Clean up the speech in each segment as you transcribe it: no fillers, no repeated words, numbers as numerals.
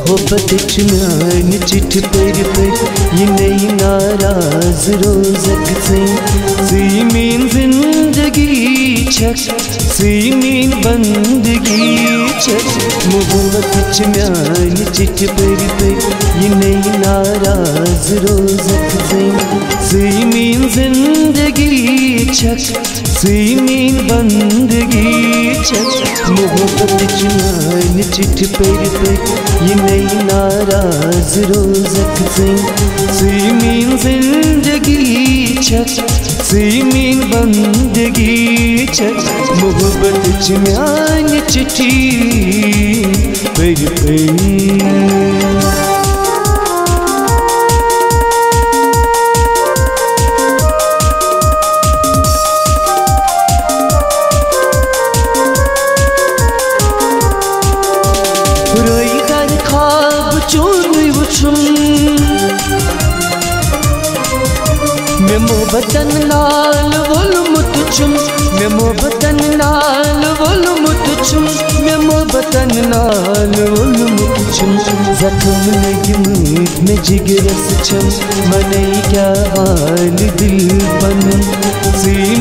मोहब्बत मान चिठ पर ये नई नाराज रोजक से मीन जिंदगी छक मीन बंदगी छक मोहब्बत मान चिठ पर ये नई नाराज रोजक से मीन जिंदगी छक मीन बंदगी छक मोहब्बत मान चिठ पर ये नई नाराज रोजक से मीन जिंदगी छक मीन बंदगी छक मोहब्बत मान चिठी पर मैं मोहब्बतन नाल वोलमुत चुम मैं मोहब्बतन नाल वोलमुत चुम मैं मोहब्बतन नाल वोलमुत चुम जख्म लगी में जिगरस छम मने क्या हाल दिल बनम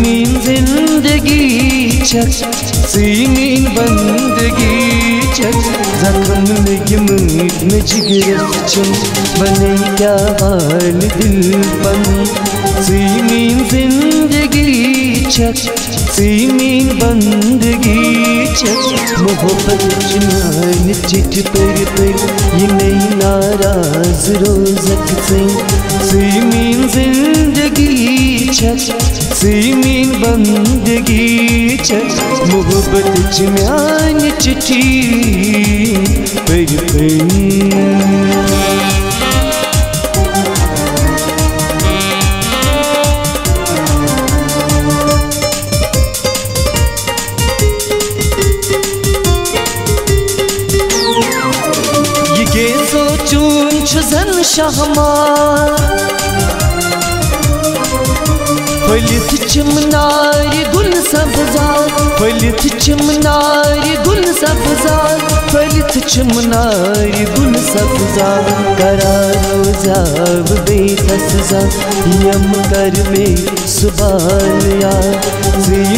मीन जिंदगी छक मीन बंदगी छक जख्म लगी में जिगरस छम मने क्या हाल दिल बनम मीन जिंदगी छक मीन बंदगी छक मोहब्बत मान चिठ पर ये नई नाराज रोजक से मीन जिंदगी छक मीन बंदगी छक मोहब्बत मान चिठी पर चून शाहमार फलित चिमनारी गुल सब्जार फलित चिमनारी गुल सब्जार फलित चिमनारी गुल सब्जार करारो जाब बेतसजा यम कर में सुबाल यार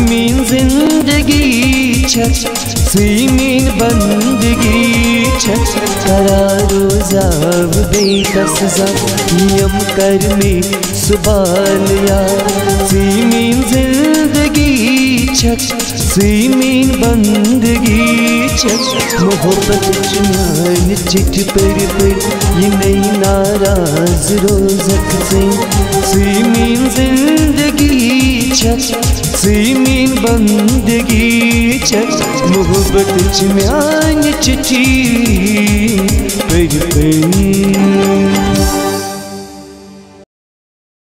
मीन जिंदगी छक मीन बंदगी छक करारो जाब बेतसजा यम कर में सुबाल यार मीन जिंदगी छक मीन बंदगी छक मोहब्बत मान चिठ पर ये नई नाराज रोजक से मीन जिंदगी छक मीन बंदगी छक मोहब्बत मान चिठी पर